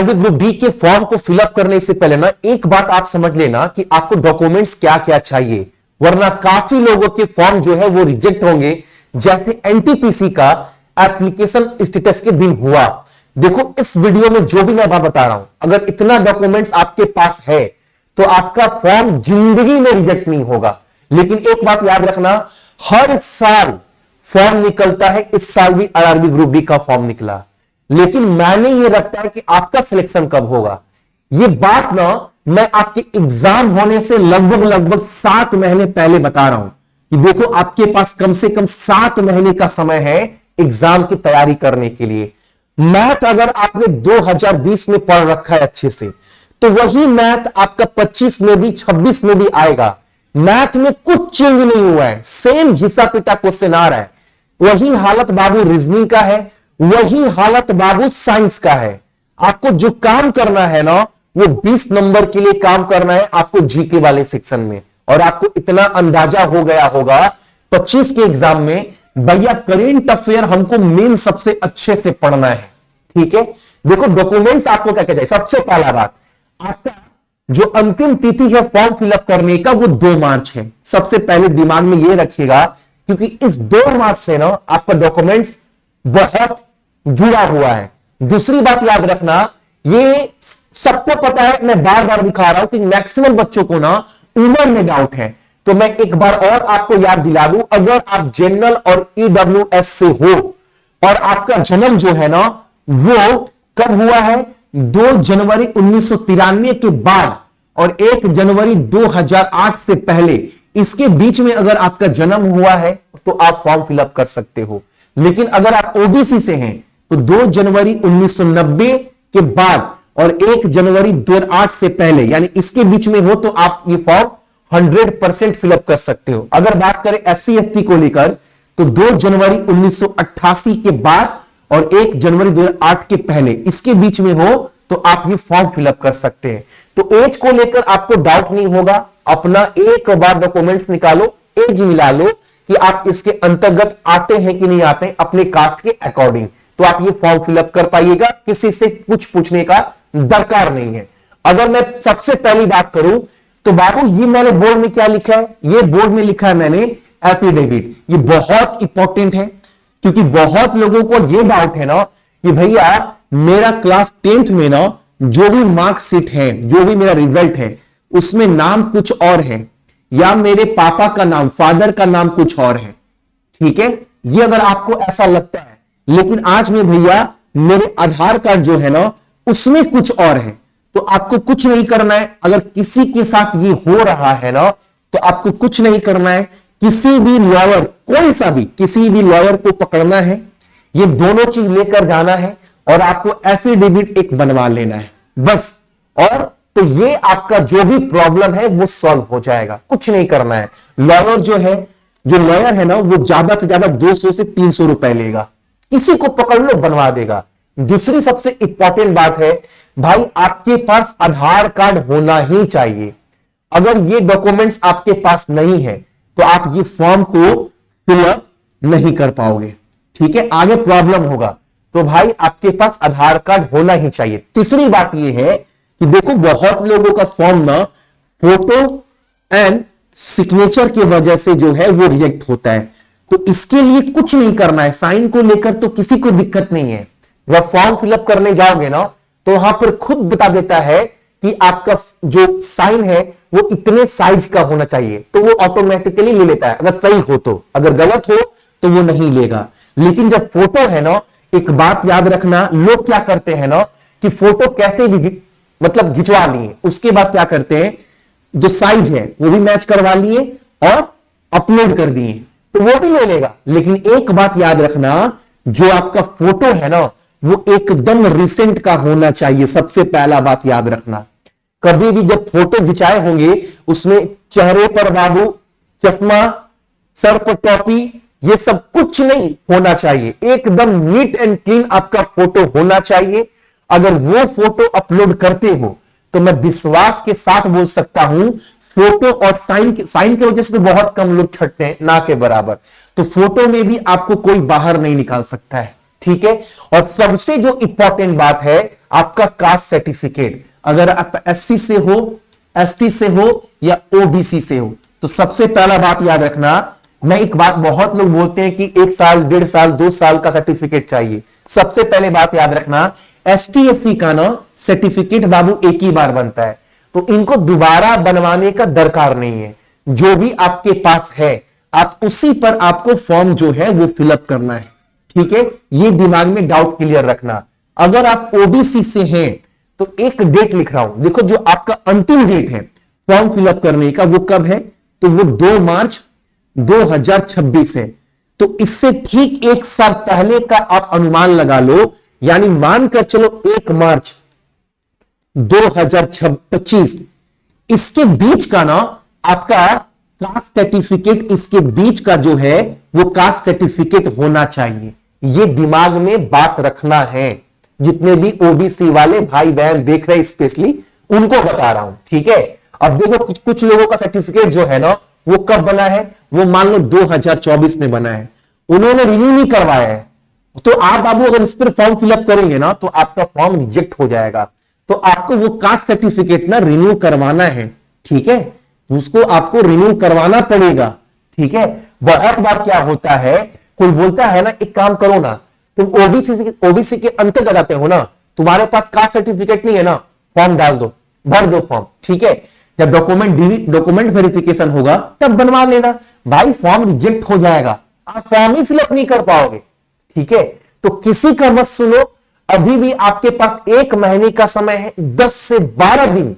RRB group D के form को fill up करने से पहले ना एक बात आप समझ लेना कि आपको डॉक्यूमेंट्स क्या क्या चाहिए, वरना काफी लोगों के फॉर्म जो है वो रिजेक्ट होंगे, जैसे एनटीपीसी का एप्लीकेशन स्टेटस के दिन हुआ। देखो इस वीडियो में जो भी मैं बता रहा हूं, अगर इतना डॉक्यूमेंट्स आपके पास है तो आपका फॉर्म जिंदगी में रिजेक्ट नहीं होगा। लेकिन एक बात याद रखना, हर साल फॉर्म निकलता है, इस साल भी आरआरबी ग्रुप डी का फॉर्म निकला, लेकिन मैंने ये रखता है कि आपका सिलेक्शन कब होगा। ये बात ना मैं आपके एग्जाम होने से लगभग 7 महीने पहले बता रहा हूं कि देखो आपके पास कम से कम 7 महीने का समय है एग्जाम की तैयारी करने के लिए। मैथ अगर आपने 2020 में पढ़ रखा है अच्छे से, तो वही मैथ आपका 25 में भी 26 में भी आएगा। मैथ में कुछ चेंज नहीं हुआ है, सेम घिसा पिटा क्वेश्चन आ रहा है। वही हालत बाबू रीजनिंग का है, वही हालत बाबू साइंस का है। आपको जो काम करना है ना, वो 20 नंबर के लिए काम करना है आपको जीके वाले सेक्शन में। और आपको इतना अंदाजा हो गया होगा 25 के एग्जाम में, भैया करेंट अफेयर हमको मेन सबसे अच्छे से पढ़ना है। ठीक है, देखो डॉक्यूमेंट्स आपको क्या कहते हैं। सबसे पहला बात, आपका जो अंतिम तिथि है फॉर्म फिलअप करने का वो 2 मार्च है। सबसे पहले दिमाग में ये रखिएगा, क्योंकि इस 2 मार्च से ना आपका डॉक्यूमेंट्स बहुत जुड़ा हुआ है। दूसरी बात याद रखना, ये सबको पता है, मैं बार बार दिखा रहा हूं कि मैक्सिमम बच्चों को ना उम्र में डाउट है। तो मैं एक बार और आपको याद दिला दूं, अगर आप जनरल और ईडब्ल्यूएस से हो और आपका जन्म जो है ना वो कब हुआ है, 2 जनवरी 1993 के बाद और 1 जनवरी 2008 से पहले, इसके बीच में अगर आपका जन्म हुआ है तो आप फॉर्म फिलअप कर सकते हो। लेकिन अगर आप ओबीसी से हैं तो 2 जनवरी 1990 के बाद और 1 जनवरी 2008 से पहले, यानी इसके बीच में हो तो आप ये फॉर्म 100% फिलअप कर सकते हो। अगर बात करें एससी एसटी को लेकर तो 2 जनवरी 1988 के बाद और 1 जनवरी 2008 के पहले, इसके बीच में हो तो आप ये फॉर्म फिलअप कर सकते हैं। तो एज को लेकर आपको डाउट नहीं होगा। अपना एक बार डॉक्यूमेंट्स निकालो, एज मिला लो कि आप इसके अंतर्गत आते हैं कि नहीं आते हैं अपने कास्ट के अकॉर्डिंग, तो आप ये फॉर्म फिलअप कर पाइएगा। किसी से कुछ पूछने का दरकार नहीं है। अगर मैं सबसे पहली बात करूं तो बाबू ये मैंने बोर्ड में क्या लिखा है, ये बोर्ड में लिखा है मैंने एफिडेविट। ये बहुत इंपॉर्टेंट है, क्योंकि बहुत लोगों को ये डाउट है ना कि भैया मेरा क्लास 10th में ना जो भी मार्कशीट है, जो भी मेरा रिजल्ट है, उसमें नाम कुछ और है, या मेरे पापा का नाम, फादर का नाम कुछ और है। ठीक है, ये अगर आपको ऐसा लगता है, लेकिन आज में भैया मेरे आधार कार्ड जो है ना उसमें कुछ और है, तो आपको कुछ नहीं करना है। अगर किसी के साथ ये हो रहा है ना तो आपको कुछ नहीं करना है, किसी भी लॉयर, कोई सा भी किसी भी लॉयर को पकड़ना है, ये दोनों चीज लेकर जाना है और आपको एफिडेविट एक बनवा लेना है बस। और तो ये आपका जो भी प्रॉब्लम है वो सॉल्व हो जाएगा, कुछ नहीं करना है। लॉयर जो लॉयर है ना वो ज्यादा से ज्यादा 200 से 300 रुपए लेगा, किसी को पकड़ लो बनवा देगा। दूसरी सबसे इंपॉर्टेंट बात है भाई, आपके पास आधार कार्ड होना ही चाहिए। अगर ये डॉक्यूमेंट्स आपके पास नहीं है तो आप ये फॉर्म को फिलअप नहीं कर पाओगे। ठीक है, आगे प्रॉब्लम होगा। तो भाई आपके पास आधार कार्ड होना ही चाहिए। तीसरी बात यह है कि देखो बहुत लोगों का फॉर्म ना फोटो एंड सिग्नेचर की वजह से जो है वो रिजेक्ट होता है। तो इसके लिए कुछ नहीं करना है, साइन को लेकर तो किसी को दिक्कत नहीं है। वह फॉर्म फिलअप करने जाओगे ना तो वहां पर खुद बता देता है कि आपका जो साइन है वो इतने साइज का होना चाहिए, तो वो ऑटोमेटिकली ले लेता है अगर सही हो तो। अगर गलत हो तो वो नहीं लेगा। लेकिन जब फोटो है ना, एक बात याद रखना, लोग क्या करते हैं ना कि फोटो कैसे भी मतलब खिंचवा लिए, उसके बाद क्या करते हैं जो साइज है वो भी मैच करवा लिए और अपलोड कर दिए, तो वो भी ले लेगा। लेकिन एक बात याद रखना, जो आपका फोटो है ना वो एकदम रिसेंट का होना चाहिए। सबसे पहला बात याद रखना, कभी भी जब फोटो खिंचाए होंगे उसमें चेहरे पर बाबू चश्मा, सर पर टोपी, ये सब कुछ नहीं होना चाहिए। एकदम नीट एंड क्लीन आपका फोटो होना चाहिए। अगर वो फोटो अपलोड करते हो तो मैं विश्वास के साथ बोल सकता हूं, फोटो और साइन की वजह से तो बहुत कम लोग छटते हैं, ना के बराबर। तो फोटो में भी आपको कोई बाहर नहीं निकाल सकता है। ठीक है, और सबसे जो इंपॉर्टेंट बात है, आपका कास्ट सर्टिफिकेट, अगर आप एससी से हो, एसटी से हो या ओबीसी से हो, तो सबसे पहला बात याद रखना, मैं एक बात, बहुत लोग बोलते हैं कि 1 साल 1.5 साल 2 साल का सर्टिफिकेट चाहिए। सबसे पहले बात याद रखना, एसटी एससी का ना सर्टिफिकेट बाबू एक ही बार बनता है, तो इनको दोबारा बनवाने का दरकार नहीं है। जो भी आपके पास है आप उसी पर आपको फॉर्म जो है वो फिलअप करना है, ठीक है। ये दिमाग में डाउट क्लियर रखना। अगर आप ओबीसी से हैं तो एक डेट लिख रहा हूं, देखो जो आपका अंतिम डेट है फॉर्म फिलअप करने का वो कब है, तो वो 2 मार्च 2026 है। तो इससे ठीक 1 साल पहले का आप अनुमान लगा लो, यानी मानकर चलो 1 मार्च 2025, इसके बीच का ना आपका कास्ट सर्टिफिकेट, इसके बीच का जो है वो कास्ट सर्टिफिकेट होना चाहिए। ये दिमाग में बात रखना है। जितने भी ओबीसी वाले भाई बहन देख रहे हैं स्पेशली उनको बता रहा हूं, ठीक है। अब देखो कुछ लोगों का सर्टिफिकेट जो है ना वो कब बना है, वो मान लो 2024 में बना है, उन्होंने रिन्यू नहीं करवाया है, तो आप बाबू अगर इस पर फॉर्म फिलअप करेंगे ना तो आपका फॉर्म रिजेक्ट हो जाएगा। तो आपको वो कास्ट सर्टिफिकेट ना रिन्यू करवाना है, ठीक है, उसको आपको रिन्यू करवाना पड़ेगा, ठीक है। बहुत बार क्या होता है, कोई बोलता है ना एक काम करो ना, तुम ओबीसी के अंतर्गत आते हो ना, तुम्हारे पास कास्ट सर्टिफिकेट नहीं है ना, फॉर्म डाल दो, भर दो फॉर्म, ठीक है। जब डॉक्यूमेंट वेरिफिकेशन होगा तब बनवा लेना। भाई फॉर्म रिजेक्ट हो जाएगा, आप फॉर्म ही फिलअप नहीं कर पाओगे, ठीक है। तो किसी का मत सुनो, अभी भी आपके पास 1 महीने का समय है, 10 से 12 दिन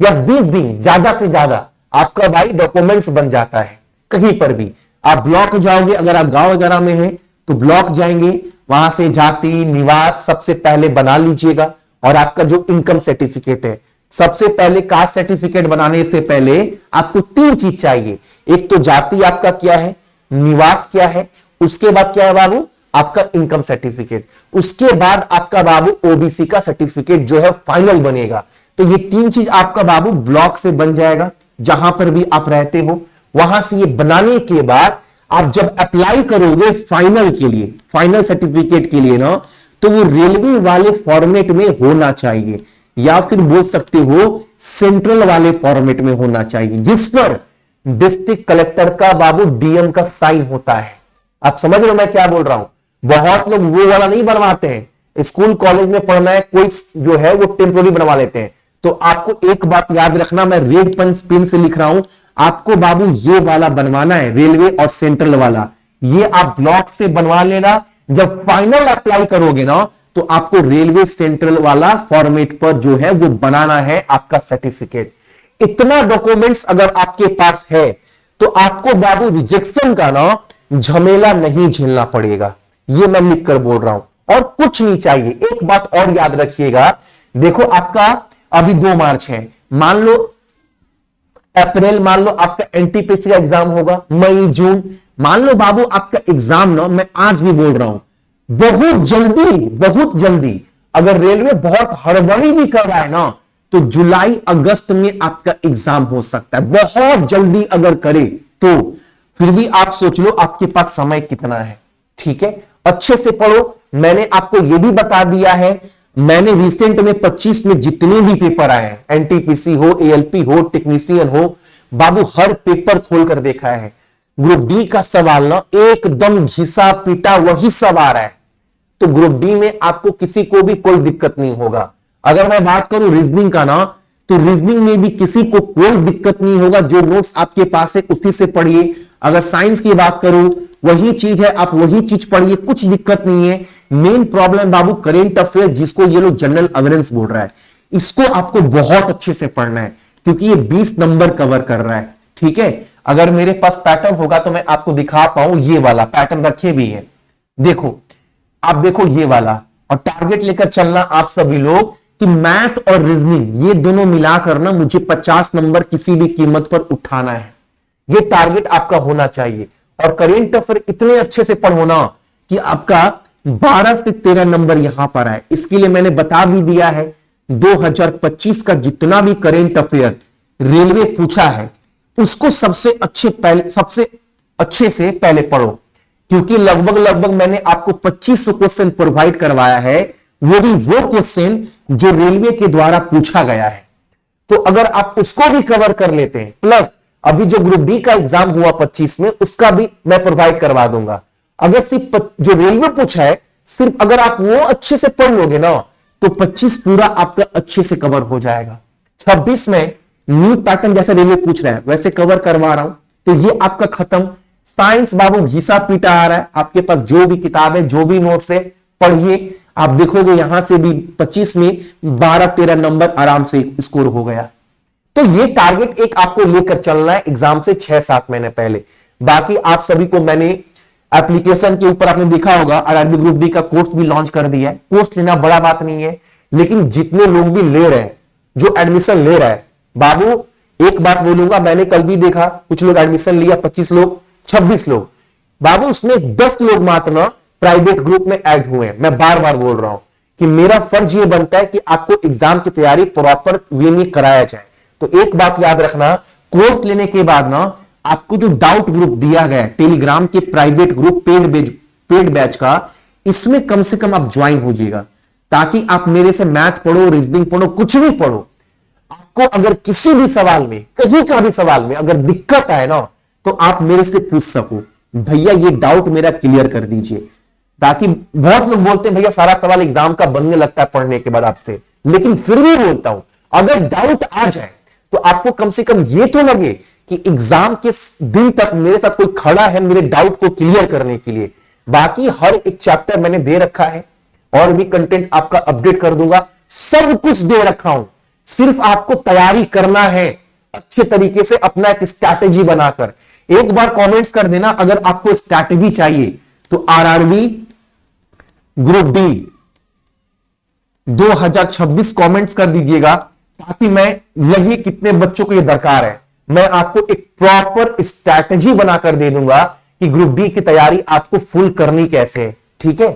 या 20 दिन ज्यादा से ज्यादा आपका भाई डॉक्यूमेंट्स बन जाता है। कहीं पर भी आप ब्लॉक जाओगे, अगर आप गांव वगैरह में हैं तो ब्लॉक जाएंगे, वहां से जाति निवास सबसे पहले बना लीजिएगा। और आपका जो इनकम सर्टिफिकेट है, सबसे पहले कास्ट सर्टिफिकेट बनाने से पहले आपको 3 चीज चाहिए। एक तो जाति आपका क्या है, निवास क्या है, उसके बाद क्या है बाबू आपका इनकम सर्टिफिकेट, उसके बाद आपका बाबू ओबीसी का सर्टिफिकेट जो है फाइनल बनेगा। तो ये 3 चीज आपका बाबू ब्लॉक से बन जाएगा, जहां पर भी आप रहते हो वहां से ये बनाने के बाद आप जब अप्लाई करोगे फाइनल के लिए, फाइनल सर्टिफिकेट के लिए ना, तो वो रेलवे वाले फॉर्मेट में होना चाहिए, या फिर बोल सकते हो सेंट्रल वाले फॉर्मेट में होना चाहिए, जिस पर डिस्ट्रिक्ट कलेक्टर का बाबू डीएम का साइन होता है। आप समझ रहे हो मैं क्या बोल रहा हूं। बहुत लोग वो वाला नहीं बनवाते हैं, स्कूल कॉलेज में पढ़ना है कोई जो है वो टेम्पोररी बनवा लेते हैं। तो आपको एक बात याद रखना, मैं रेड पेन से लिख रहा हूं, आपको बाबू ये वाला बनवाना है, रेलवे और सेंट्रल वाला। ये आप ब्लॉक से बनवा लेना, जब फाइनल अप्लाई करोगे ना तो आपको रेलवे सेंट्रल वाला फॉर्मेट पर जो है वो बनाना है आपका सर्टिफिकेट। इतना डॉक्यूमेंट्स अगर आपके पास है तो आपको बाबू रिजेक्शन का ना झमेला नहीं झेलना पड़ेगा। ये मैं लिखकर बोल रहा हूं, और कुछ नहीं चाहिए। एक बात और याद रखिएगा, देखो आपका अभी 2 मार्च है, मान लो अप्रैल, मान लो आपका एनटीपीसी का एग्जाम होगा, मई जून, मान लो बाबू आपका एग्जाम ना, मैं आज भी बोल रहा हूं बहुत जल्दी अगर रेलवे बहुत हड़बड़ी भी कर रहा है ना तो जुलाई अगस्त में आपका एग्जाम हो सकता है। बहुत जल्दी अगर करे तो फिर भी आप सोच लो आपके पास समय कितना है, ठीक है। अच्छे से पढ़ो, मैंने आपको यह भी बता दिया है, मैंने रिसेंट में 25 में जितने भी पेपर आए हैं, एनटीपीसी हो, एएलपी हो, टेक्नीशियन हो, बाबू हर पेपर खोलकर देखा है। ग्रुप डी का सवाल ना एकदम घिसा पीटा वही सब आ रहा है, तो ग्रुप डी में आपको किसी को भी कोई दिक्कत नहीं होगा। अगर मैं बात करूं रीजनिंग का ना, तो रीजनिंग में भी किसी को कोई दिक्कत नहीं होगा, जो नोट्स आपके पास है उसी से पढ़िए। अगर साइंस की बात करूं वही चीज है, आप वही चीज पढ़िए, कुछ दिक्कत नहीं है। मेन प्रॉब्लम बाबू करेंट अफेयर, जिसको ये लोग जनरल अवेयरनेस बोल रहा है, इसको आपको बहुत अच्छे से पढ़ना है, क्योंकि ये 20 नंबर कवर कर रहा है, ठीक है। अगर मेरे पास पैटर्न होगा तो मैं आपको दिखा पाऊं, ये वाला पैटर्न रखे भी है, देखो आप देखो ये वाला, और टारगेट लेकर चलना आप सभी लोग कि मैथ और रीजनिंग ये दोनों मिलाकर ना मुझे 50 नंबर किसी भी कीमत पर उठाना है, ये टारगेट आपका होना चाहिए। और करेंट अफेयर इतने अच्छे से पढ़ो ना कि आपका 12 से 13 नंबर यहां पर आए। इसके लिए मैंने बता भी दिया है, 2025 का जितना भी करेंट अफेयर रेलवे पूछा है उसको सबसे अच्छे से पहले पढ़ो, क्योंकि लगभग मैंने आपको 2500 क्वेश्चन प्रोवाइड करवाया है, वो भी वो क्वेश्चन जो रेलवे के द्वारा पूछा गया है, तो अगर आप उसको भी कवर कर लेते हैं, प्लस अभी जो ग्रुप डी का एग्जाम हुआ 25 में, उसका भी मैं प्रोवाइड करवा दूंगा। अगर सिर्फ जो रेलवे पूछा है, सिर्फ अगर आप वो अच्छे से पढ़ लोगे ना, तो 25 पूरा आपका अच्छे से कवर हो जाएगा। 26 में न्यू पैटर्न जैसा रेलवे पूछ रहा है वैसे कवर करवा रहा हूं, तो ये आपका खत्म। साइंस बाबू घिसा पीटा आ रहा है, आपके पास जो भी किताब है, जो भी नोट्स है, पढ़िए। आप देखोगे यहां से भी 25 में 12-13 नंबर आराम से स्कोर हो गया। तो ये टारगेट एक आपको लेकर चलना है एग्जाम से 6-7 महीने पहले। बाकी आप सभी को मैंने एप्लीकेशन के ऊपर आपने देखा होगा, आरआरबी ग्रुप डी का कोर्स भी लॉन्च कर दिया है। कोर्स लेना बड़ा बात नहीं है, लेकिन जितने लोग भी ले रहे हैं, जो एडमिशन ले रहा है, बाबू एक बात बोलूंगा, मैंने कल भी देखा, कुछ लोग एडमिशन लिया, 25 लोग, 26 लोग, बाबू उसमें 10 लोग मात्र ना प्राइवेट ग्रुप में ऐड हुए हैं। मैं बार बार बोल रहा हूं कि मेरा फर्ज यह बनता है कि आपको एग्जाम की तैयारी प्रॉपर वे में कराया जाए। तो एक बात याद रखना, कोर्स लेने के बाद ना आपको जो डाउट ग्रुप दिया गया है टेलीग्राम के प्राइवेट ग्रुप पेड बैच का, इसमें कम से कम आप ज्वाइन हो जाइएगा, ताकि आप मेरे से मैथ पढ़ो, रीजनिंग पढ़ो, कुछ भी पढ़ो, आपको अगर किसी भी सवाल में, कहीं का भी सवाल में अगर दिक्कत आए ना, तो आप मेरे से पूछ सको, भैया ये डाउट मेरा क्लियर कर दीजिए। ताकि बहुत लोग बोलते हैं भैया सारा सवाल एग्जाम का बनने लगता है पढ़ने के बाद आपसे, लेकिन फिर भी बोलता हूं, अगर डाउट आ जाए तो आपको कम से कम ये तो लगे कि एग्जाम के दिन तक मेरे साथ कोई खड़ा है मेरे डाउट को क्लियर करने के लिए। बाकी हर एक चैप्टर मैंने दे रखा है, और भी कंटेंट आपका अपडेट कर दूंगा, सब कुछ दे रखा हूं। सिर्फ आपको तैयारी करना है अच्छे तरीके से, अपना एक स्ट्रैटेजी बनाकर। एक बार कमेंट्स कर देना अगर आपको स्ट्रैटेजी चाहिए, तो आरआरबी ग्रुप डी 2026 कमेंट्स कर दीजिएगा, ताकि मैं लगे कितने बच्चों को यह दरकार है। मैं आपको एक प्रॉपर स्ट्रैटेजी बनाकर दे दूंगा कि ग्रुप डी की तैयारी आपको फुल करनी कैसे है। ठीक है।